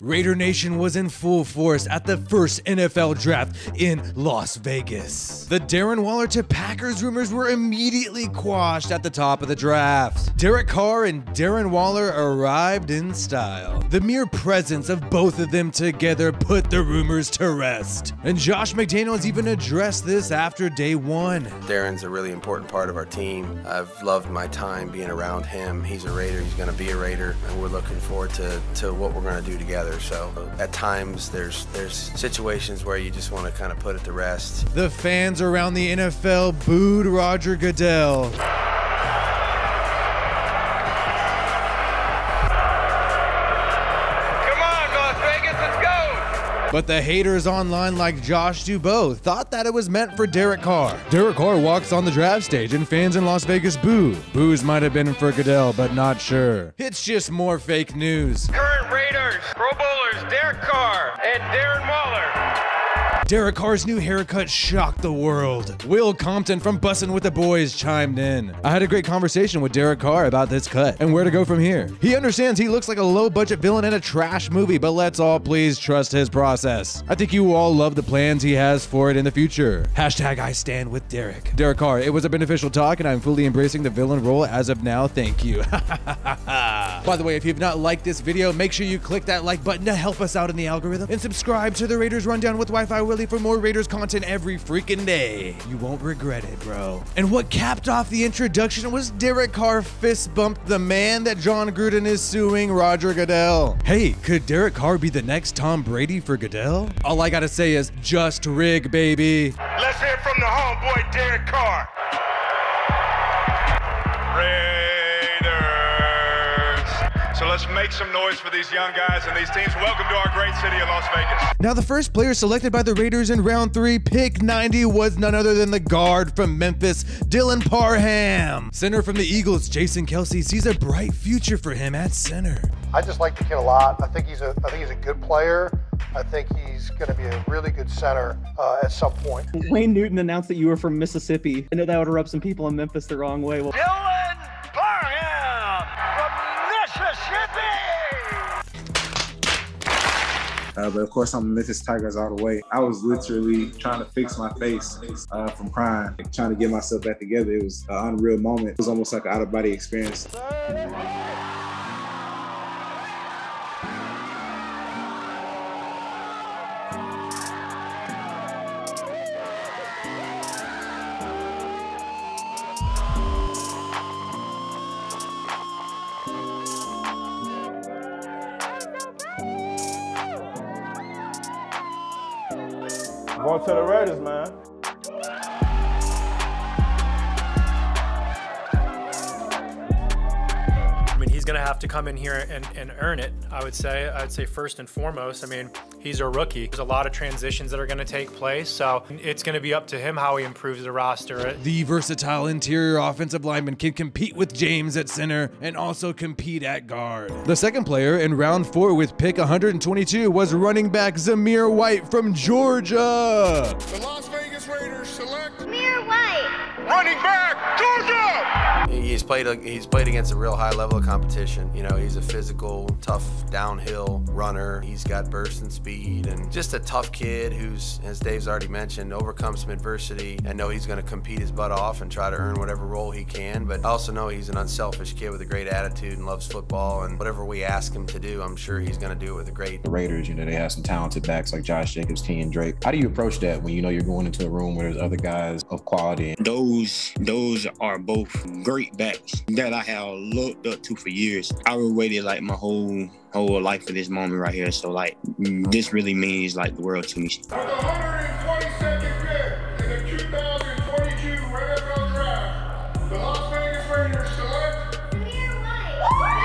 Raider Nation was in full force at the first NFL draft in Las Vegas. The Darren Waller to Packers rumors were immediately quashed at the top of the draft. Derek Carr and Darren Waller arrived in style. The mere presence of both of them together put the rumors to rest. And Josh McDaniels even addressed this after day one. Darren's a really important part of our team. I've loved my time being around him. He's a Raider, he's gonna be a Raider, and we're looking forward to what we're gonna do together. So at times there's situations where you just want to kind of put it to rest. The fans around the NFL booed Roger Goodell. But the haters online like Josh Dubois thought that it was meant for Derek Carr. Derek Carr walks on the draft stage and fans in Las Vegas boo. Boos might have been for Goodell, but not sure. It's just more fake news. Current Raiders, Pro Bowlers, Derek Carr and Darren Waller. Derek Carr's new haircut shocked the world. Will Compton from Bussin' with the Boys chimed in. I had a great conversation with Derek Carr about this cut and where to go from here. He understands he looks like a low-budget villain in a trash movie, but let's all please trust his process. I think you all love the plans he has for it in the future. Hashtag I stand with Derek. Derek Carr, it was a beneficial talk and I'm fully embracing the villain role as of now. Thank you. By the way, if you've not liked this video, make sure you click that like button to help us out in the algorithm and subscribe to the Raiders Rundown with WiFiWillie for more Raiders content every freaking day. You won't regret it, bro. And what capped off the introduction was Derek Carr fist bumped the man that John Gruden is suing, Roger Goodell. Hey, could Derek Carr be the next Tom Brady for Goodell? All I gotta say is just rig, baby. Let's hear from the homeboy Derek Carr. So let's make some noise for these young guys and these teams. Welcome to our great city of Las Vegas. Now, the first player selected by the Raiders in round 3, pick 90, was none other than the guard from Memphis, Dylan Parham. Center from the Eagles, Jason Kelsey, sees a bright future for him at center. I just like the kid a lot. I think he's a good player. I think he's going to be a really good center at some point. Wayne Newton announced that you were from Mississippi. I know that would rub some people in Memphis the wrong way. Well, Dylan Parham from Mississippi! But of course, I'm Memphis Tigers all the way. I was literally trying to fix my face from crying, trying to get myself back together. It was an unreal moment. It was almost like an out-of-body experience. Going to the Raiders, man. I mean, he's going to have to come in here and earn it, I would say. I'd say first and foremost, I mean, he's a rookie. There's a lot of transitions that are going to take place, so it's going to be up to him how he improves the roster. The versatile interior offensive lineman can compete with James at center and also compete at guard. The second player in round 4 with pick 122 was running back Zamir White from Georgia. The Las Vegas Raiders select Zamir White. running back, Georgia! He's played against a real high level of competition. You know, he's a physical, tough downhill runner. He's got burst and speed, and just a tough kid who's, as Dave's already mentioned, overcome some adversity and know he's going to compete his butt off and try to earn whatever role he can. But I also know he's an unselfish kid with a great attitude and loves football, and whatever we ask him to do, I'm sure he's going to do it with a great. The Raiders, you know, they have some talented backs like Josh Jacobs, Kenyon Drake. How do you approach that when you know you're going into a room where there's other guys of quality? Those are both great backs that I have looked up to for years. I waited like my whole life for this moment right here. So like, this really means like the world to me. For the 122nd pick in the 2022 NFL Draft, the Las Vegas Raiders select Zamir White.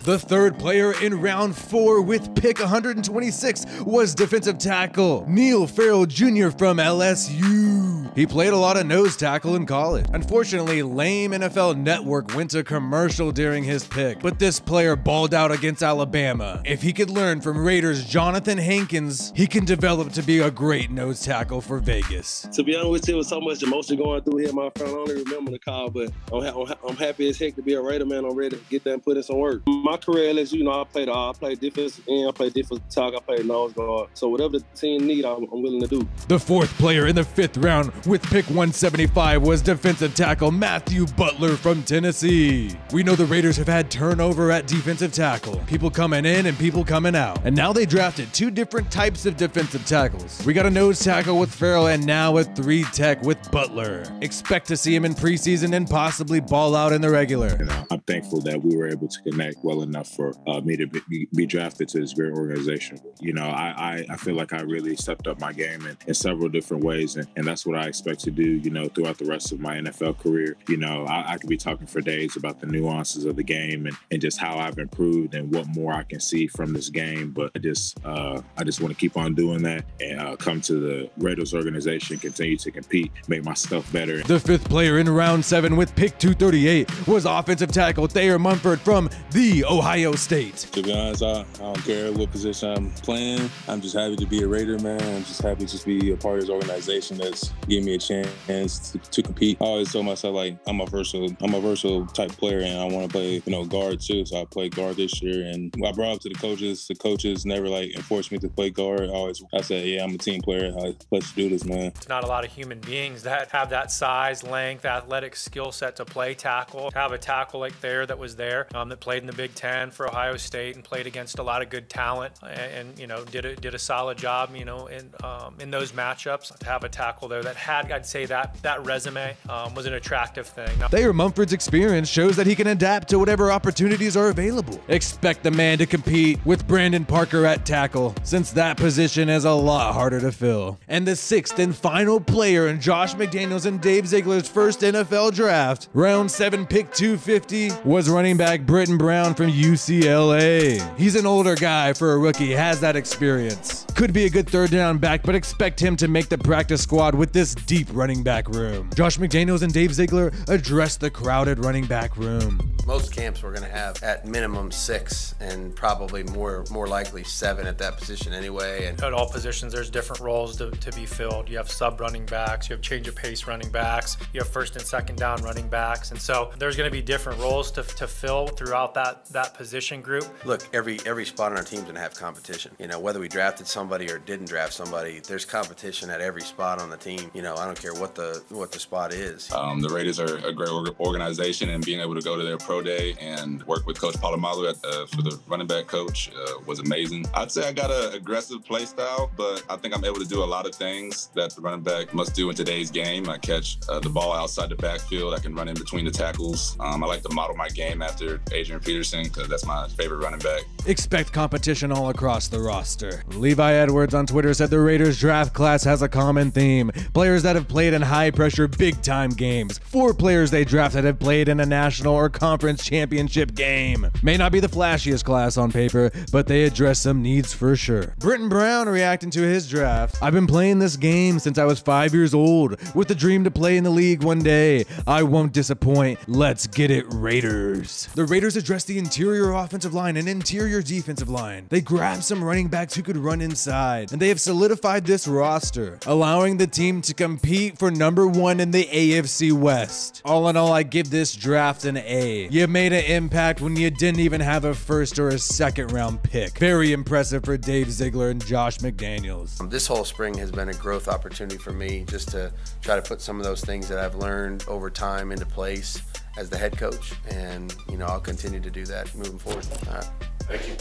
The third player in round 4 with pick 126 was defensive tackle Farrell Jr. from LSU. He played a lot of nose tackle in college. Unfortunately, lame NFL Network went to commercial during his pick, but this player balled out against Alabama. If he could learn from Raiders' Jonathan Hankins, he can develop to be a great nose tackle for Vegas. To be honest with you, it was so much emotion going through here, my friend. I don't even remember the call, but I'm happy as heck to be a Raider, man. I'm ready to get there and put in some work. My career, as you know, I played defensive end, I played defensive tackle, I played nose guard. So whatever the team need, I'm willing to do. The fourth player in the 5th round with pick 175 was defensive tackle Matthew Butler from Tennessee. We know the Raiders have had turnover at defensive tackle, people coming in and people coming out. And now they drafted 2 different types of defensive tackles. We got a nose tackle with Farrell and now a 3 tech with Butler. Expect to see him in preseason and possibly ball out in the regular. You know, I'm thankful that we were able to connect well enough for me to be drafted to this great organization. You know, I feel like I really stepped up my game in several different ways, and that's what I expect to do, you know, throughout the rest of my NFL career. You know, I could be talking for days about the nuances of the game and just how I've improved and what more I can see from this game, but I just want to keep on doing that and come to the Raiders organization, continue to compete, make my stuff better. The 5th player in round 7 with pick 238 was offensive tackle Thayer Munford from the Ohio State. To be honest, I don't care what position I'm playing. I'm just happy to be a Raider, man. I'm just happy to be a part of this organization that's giving me a chance to compete. I always tell myself, like, I'm a versatile type player, and I want to play, you know, guard too. So I played guard this year, and I brought up to the coaches. The coaches never like enforced me to play guard. I said, yeah, I'm a team player. Let's do this, man. It's not a lot of human beings that have that size, length, athletic skill set to play tackle. To have a tackle like Thayer that was there, that played in the Big Ten for Ohio State and played against a lot of good talent, and you know, did a solid job, you know, in those matchups. To have a tackle there that had, I'd say that resume was an attractive thing. Thayer Munford's experience shows that he can adapt to whatever opportunities are available. Expect the man to compete with Brandon Parker at tackle, since that position is a lot harder to fill. And the 6th and final player in Josh McDaniels and Dave Ziegler's first NFL draft, round 7 pick 250, was running back Brittain Brown from UCLA. He's an older guy for a rookie, has that experience. Could be a good 3rd down back, but expect him to make the practice squad with this deep running back room. Josh McDaniels and Dave Ziegler addressed the crowded running back room. Most camps we're going to have at minimum 6 and probably more likely 7 at that position anyway. And at all positions, there's different roles to be filled. You have sub running backs, you have change of pace running backs, you have 1st and 2nd down running backs, and so there's going to be different roles to fill throughout that position group. Look, every spot on our team's going to have competition. You know, whether we drafted somebody or didn't draft somebody, there's competition at every spot on the team. You know, I don't care what the spot is. The Raiders are a great organization, and being able to go to their pro day and work with Coach Polamalu for the running back coach was amazing. I'd say I got an aggressive play style, but I think I'm able to do a lot of things that the running back must do in today's game. I catch the ball outside the backfield. I can run in between the tackles. I like to model my game after Adrian Peterson because that's my favorite running back. Expect competition all across the roster. Levi Edwards on Twitter said the Raiders draft class has a common theme. Players that have played in high-pressure, big-time games. 4 players they drafted have played in a national or conference championship game. May not be the flashiest class on paper, but they address some needs for sure. Brittain Brown reacting to his draft. I've been playing this game since I was 5 years old, with the dream to play in the league one day. I won't disappoint. Let's get it, Raiders. The Raiders addressed the interior offensive line and interior defensive line. They grabbed some running backs who could run inside, and they have solidified this roster, allowing the team to compete for #1 in the AFC West. All in all, I give this draft an A. You made an impact when you didn't even have a 1st or a 2nd round pick. Very impressive for Dave Ziegler and Josh McDaniels. This whole spring has been a growth opportunity for me, just to try to put some of those things that I've learned over time into place as the head coach, and you know, I'll continue to do that moving forward. All right. Thank you.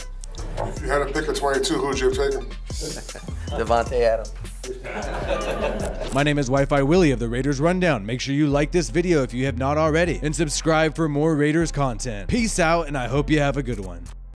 If you had a pick of 22, who'd you have taken? Devontae Adams. My name is WiFiWillie of the Raiders Rundown. Make sure you like this video if you have not already, and subscribe for more Raiders content. Peace out, and I hope you have a good one.